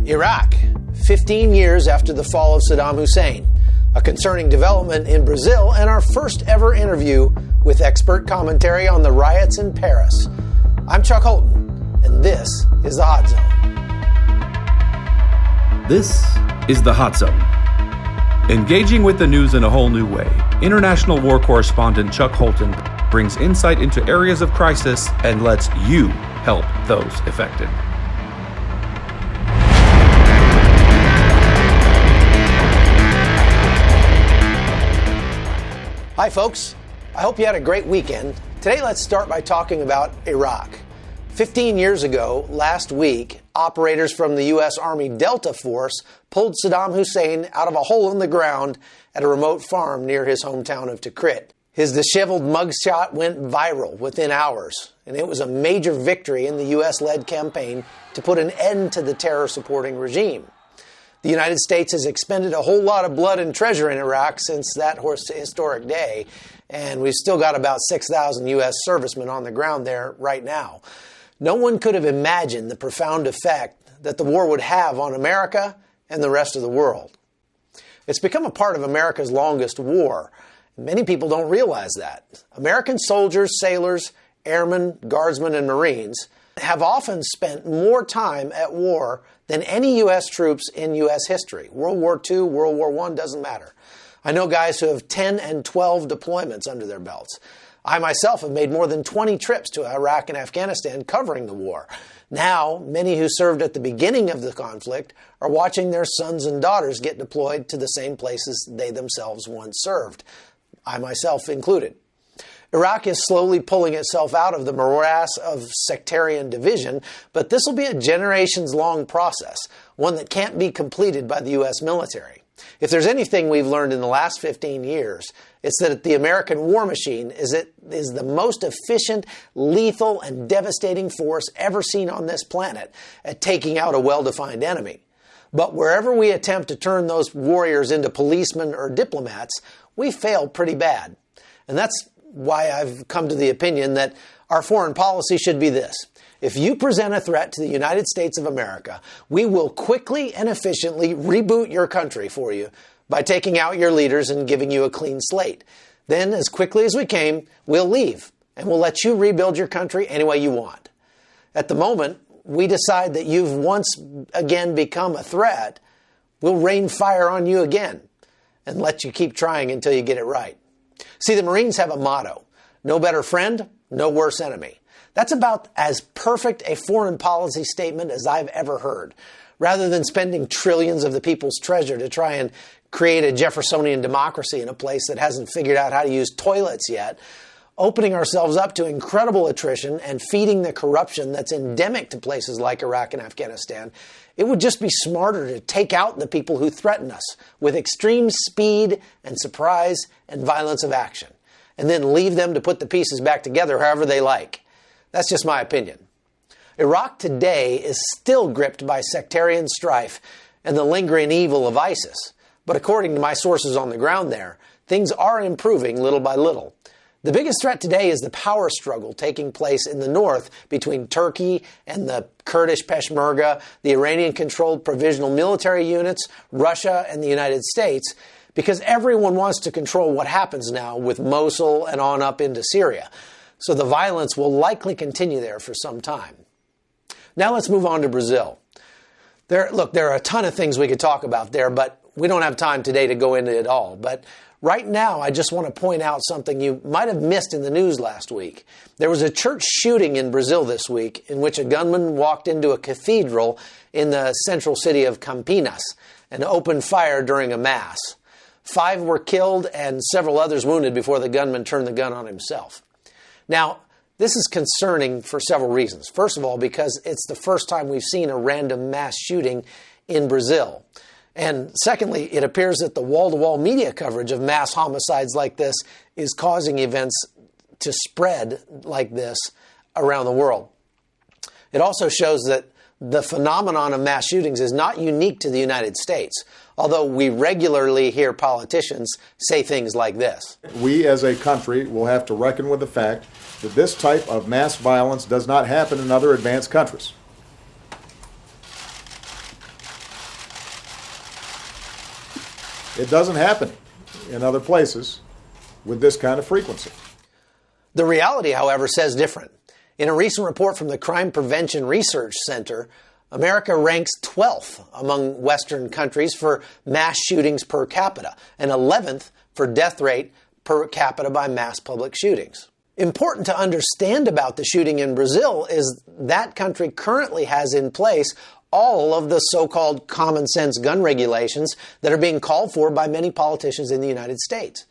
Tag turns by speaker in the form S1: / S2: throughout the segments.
S1: Iraq, 15 years after the fall of Saddam Hussein, a concerning development in Brazil, and our first ever interview with expert commentary on the riots in Paris. I'm Chuck Holton, and this is The Hot Zone.
S2: This is The Hot Zone. Engaging with the news in a whole new way, international war correspondent Chuck Holton brings insight into areas of crisis and lets you help those affected.
S1: Hi folks, I hope you had a great weekend. Today let's start by talking about Iraq. 15 years ago, last week, operators from the U.S. Army Delta Force pulled Saddam Hussein out of a hole in the ground at a remote farm near his hometown of Tikrit. His disheveled mugshot went viral within hours, and it was a major victory in the U.S.-led campaign to put an end to the terror-supporting regime. The United States has expended a whole lot of blood and treasure in Iraq since that historic day, and we've still got about 6,000 U.S. servicemen on the ground there right now. No one could have imagined the profound effect that the war would have on America and the rest of the world. It's become a part of America's longest war. Many people don't realize that. American soldiers, sailors, airmen, guardsmen, and Marines have often spent more time at war than any U.S. troops in U.S. history. World War II, World War I, doesn't matter. I know guys who have 10 and 12 deployments under their belts. I myself have made more than 20 trips to Iraq and Afghanistan covering the war. Now, many who served at the beginning of the conflict are watching their sons and daughters get deployed to the same places they themselves once served, I myself included. Iraq is slowly pulling itself out of the morass of sectarian division, but this will be a generations-long process, one that can't be completed by the U.S. military. If there's anything we've learned in the last 15 years, it's that the American war machine is the most efficient, lethal, and devastating force ever seen on this planet at taking out a well-defined enemy. But wherever we attempt to turn those warriors into policemen or diplomats, we fail pretty bad. And that's why I've come to the opinion that our foreign policy should be this. If you present a threat to the United States of America, we will quickly and efficiently reboot your country for you by taking out your leaders and giving you a clean slate. Then, as quickly as we came, we'll leave, and we'll let you rebuild your country any way you want. At the moment, we decide that you've once again become a threat, we'll rain fire on you again and let you keep trying until you get it right. See, the Marines have a motto: no better friend, no worse enemy. That's about as perfect a foreign policy statement as I've ever heard. Rather than spending trillions of the people's treasure to try and create a Jeffersonian democracy in a place that hasn't figured out how to use toilets yet, opening ourselves up to incredible attrition and feeding the corruption that's endemic to places like Iraq and Afghanistan, it would just be smarter to take out the people who threaten us with extreme speed and surprise and violence of action, and then leave them to put the pieces back together however they like. That's just my opinion. Iraq today is still gripped by sectarian strife and the lingering evil of ISIS. But according to my sources on the ground there, things are improving little by little. The biggest threat today is the power struggle taking place in the north between Turkey and the Kurdish Peshmerga, the Iranian-controlled provisional military units, Russia, and the United States, because everyone wants to control what happens now with Mosul and on up into Syria. So the violence will likely continue there for some time. Now let's move on to Brazil. There are a ton of things we could talk about there, but we don't have time today to go into it all. But right now, I just want to point out something you might have missed in the news last week. There was a church shooting in Brazil this week in which a gunman walked into a cathedral in the central city of Campinas and opened fire during a mass. 5 were killed and several others wounded before the gunman turned the gun on himself. Now, this is concerning for several reasons. First of all, because it's the first time we've seen a random mass shooting in Brazil. And secondly, it appears that the wall-to-wall media coverage of mass homicides like this is causing events to spread like this around the world. It also shows that the phenomenon of mass shootings is not unique to the United States, although we regularly hear politicians say things like this.
S3: We as a country will have to reckon with the fact that this type of mass violence does not happen in other advanced countries. It doesn't happen in other places with this kind of frequency.
S1: The reality, however, says different. In a recent report from the Crime Prevention Research Center, America ranks 12th among Western countries for mass shootings per capita and 11th for death rate per capita by mass public shootings. Important to understand about the shooting in Brazil is that country currently has in place all of the so-called common sense gun regulations that are being called for by many politicians in the United States.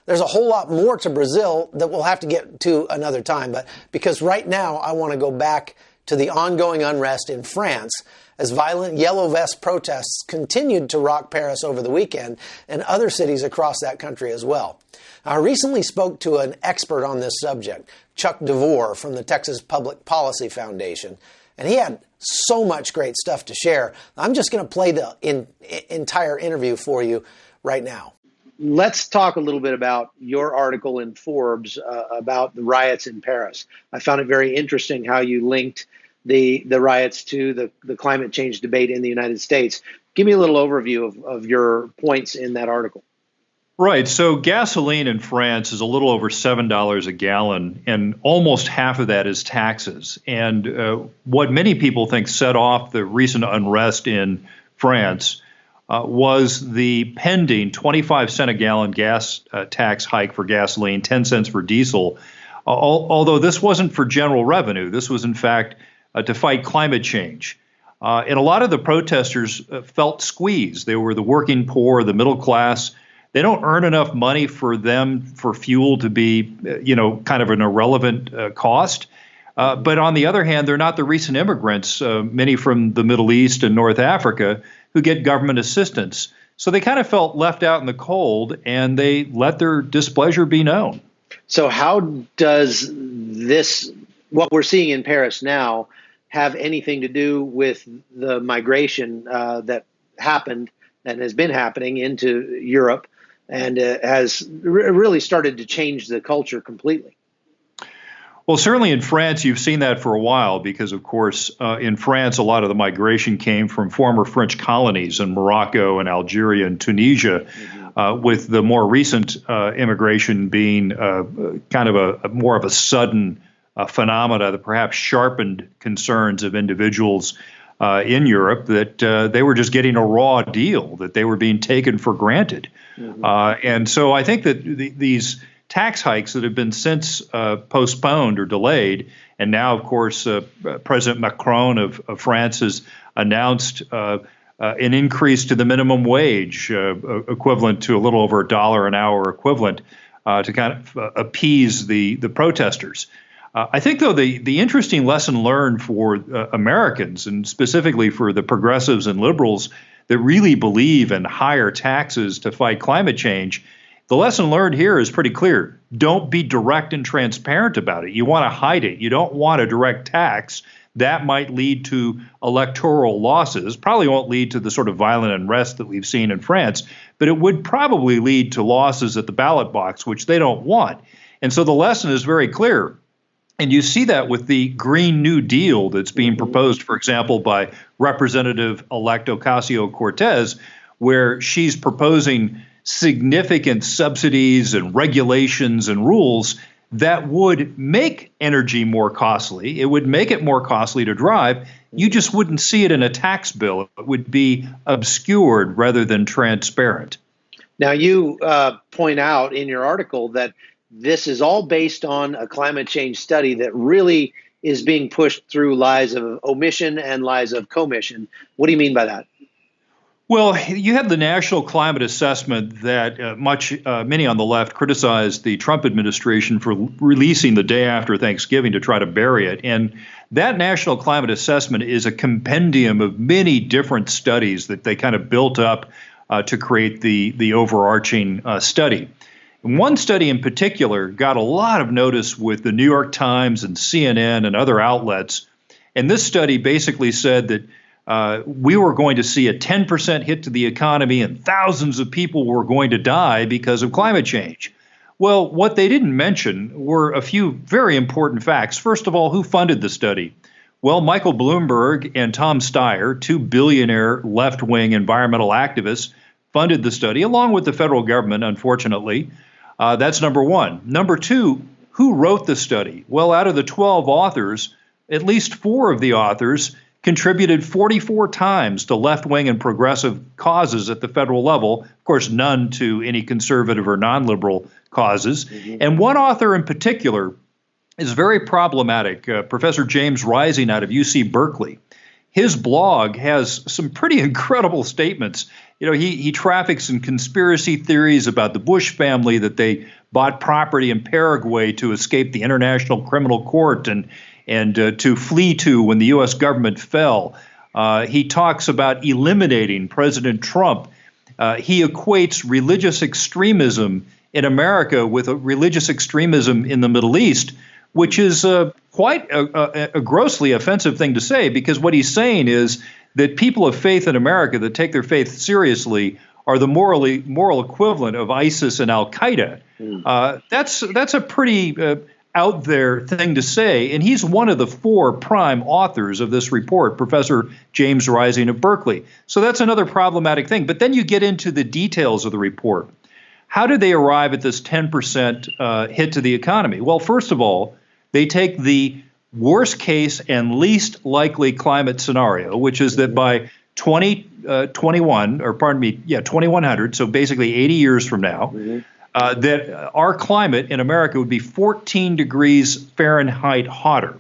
S1: There's a whole lot more to Brazil that we'll have to get to another time, but because right now I want to go back to the ongoing unrest in France as violent yellow vest protests continued to rock Paris over the weekend and other cities across that country as well. I recently spoke to an expert on this subject, Chuck Devore from the Texas Public Policy Foundation, and he had so much great stuff to share. I'm just going to play the entire interview for you right now. Let's talk a little bit about your article in Forbes about the riots in Paris. I found it very interesting how you linked the riots to the climate change debate in the United States. Give me a little overview of your points in that article.
S4: Right. So gasoline in France is a little over $7 a gallon, and almost half of that is taxes. And what many people think set off the recent unrest in France was the pending 25 cent a gallon gas tax hike for gasoline, 10 cents for diesel. Although this wasn't for general revenue, this was in fact to fight climate change. And a lot of the protesters felt squeezed. They were the working poor, the middle class. They don't earn enough money for them for fuel to be, kind of an irrelevant cost. But on the other hand, they're not the recent immigrants, many from the Middle East and North Africa, who get government assistance. So they kind of felt left out in the cold, and they let their displeasure be known.
S1: So how does this, what we're seeing in Paris now, have anything to do with the migration that happened and has been happening into Europe and has really started to change the culture completely?
S4: Well, certainly in France, you've seen that for a while because, of course, in France, a lot of the migration came from former French colonies in Morocco and Algeria and Tunisia, with the more recent immigration being kind of a more of a sudden phenomena that perhaps sharpened concerns of individuals in Europe that they were just getting a raw deal, that they were being taken for granted. And so I think that these tax hikes that have been since postponed or delayed, and now, of course, President Macron of France has announced an increase to the minimum wage, equivalent to a little over $1 an hour equivalent, to kind of appease the protesters. I think, though, the interesting lesson learned for Americans, and specifically for the progressives and liberals that really believe in higher taxes to fight climate change, the lesson learned here is pretty clear. Don't be direct and transparent about it. You want to hide it. You don't want a direct tax. That might lead to electoral losses, probably won't lead to the sort of violent unrest that we've seen in France, but it would probably lead to losses at the ballot box, which they don't want. And so the lesson is very clear. And you see that with the Green New Deal that's being proposed, for example, by Representative-elect Ocasio-Cortez, where she's proposing significant subsidies and regulations and rules that would make energy more costly. It would make it more costly to drive. You just wouldn't see it in a tax bill. It would be obscured rather than transparent.
S1: Now, you point out in your article that this is all based on a climate change study that really is being pushed through lies of omission and lies of commission. What do you mean by that?
S4: Well, you have the National Climate Assessment that many on the left criticized the Trump administration for releasing the day after Thanksgiving to try to bury it. And that National Climate Assessment is a compendium of many different studies that they kind of built up to create the overarching study. And one study in particular got a lot of notice with the New York Times and CNN and other outlets. And this study basically said that we were going to see a 10% hit to the economy and thousands of people were going to die because of climate change. Well, what they didn't mention were a few very important facts. First of all, who funded the study? Well, Michael Bloomberg and Tom Steyer, two billionaire left-wing environmental activists, funded the study, along with the federal government, unfortunately. That's number one. Number two, who wrote the study? Well, out of the 12 authors, at least 4 of the authors contributed 44 times to left-wing and progressive causes at the federal level. Of course, none to any conservative or non-liberal causes. Mm-hmm. And one author in particular is very problematic, Professor James Rising out of UC Berkeley. His blog has some pretty incredible statements. You know, he traffics in conspiracy theories about the Bush family, that they bought property in Paraguay to escape the International Criminal Court and to flee to when the U.S. government fell. He talks about eliminating President Trump. He equates religious extremism in America with religious extremism in the Middle East, which is quite a grossly offensive thing to say, because what he's saying is that people of faith in America that take their faith seriously are the moral equivalent of ISIS and Al-Qaeda. That's a pretty out there thing to say, and he's one of the 4 prime authors of this report, Professor James Rising of Berkeley. So that's another problematic thing. But then you get into the details of the report. How did they arrive at this 10% hit to the economy? Well, first of all, they take the worst case and least likely climate scenario, which is that by 2100, so basically 80 years from now, that our climate in America would be 14 degrees Fahrenheit hotter.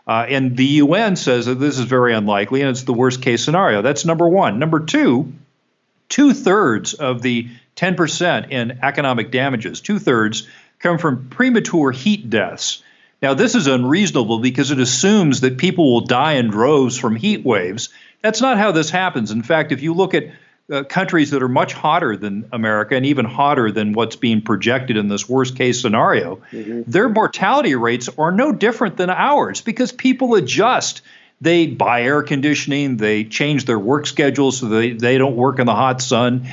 S4: And the UN says that this is very unlikely, and it's the worst case scenario. That's number one. Number two, 2/3 of the 10% in economic damages, 2/3 come from premature heat deaths. Now, this is unreasonable because it assumes that people will die in droves from heat waves. That's not how this happens. In fact, if you look at countries that are much hotter than America and even hotter than what's being projected in this worst case scenario, their mortality rates are no different than ours because people adjust. They buy air conditioning, they change their work schedules so they don't work in the hot sun.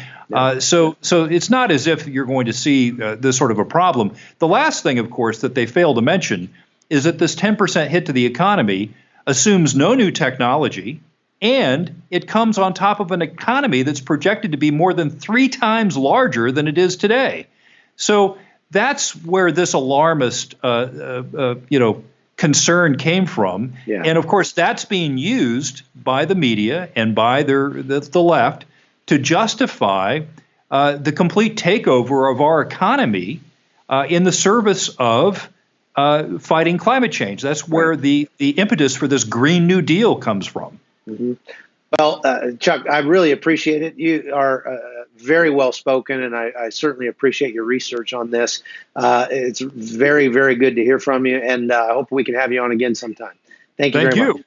S4: So it's not as if you're going to see this sort of a problem. The last thing, of course, that they fail to mention is that this 10% hit to the economy assumes no new technology, and it comes on top of an economy that's projected to be more than 3 times larger than it is today. So that's where this alarmist, concern came from. Yeah. And of course, that's being used by the media and by the left to justify the complete takeover of our economy in the service of fighting climate change. That's where the impetus for this Green New Deal comes from.
S1: Mm-hmm. Well, Chuck, I really appreciate it. You are very well spoken, and I certainly appreciate your research on this. It's very, very good to hear from you, and I hope we can have you on again sometime. Thank you very much.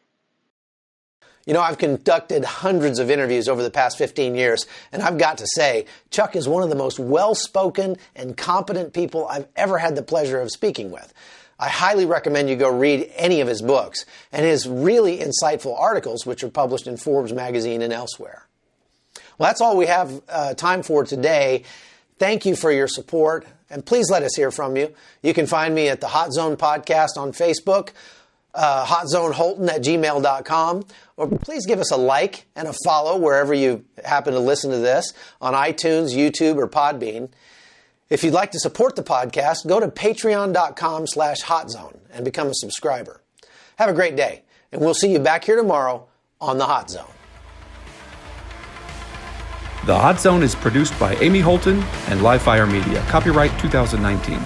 S1: You know, I've conducted hundreds of interviews over the past 15 years, and I've got to say, Chuck is one of the most well-spoken and competent people I've ever had the pleasure of speaking with. I highly recommend you go read any of his books and his really insightful articles, which are published in Forbes magazine and elsewhere. Well, that's all we have time for today. Thank you for your support, and please let us hear from you. You can find me at the Hot Zone Podcast on Facebook, hotzoneholton@gmail.com, or please give us a like and a follow wherever you happen to listen to this, on iTunes, YouTube, or Podbean. If you'd like to support the podcast, go to patreon.com/hotzone and become a subscriber. Have a great day, and we'll see you back here tomorrow on The Hot Zone.
S2: The Hot Zone is produced by Amy Holton and Livefire Media. Copyright 2019.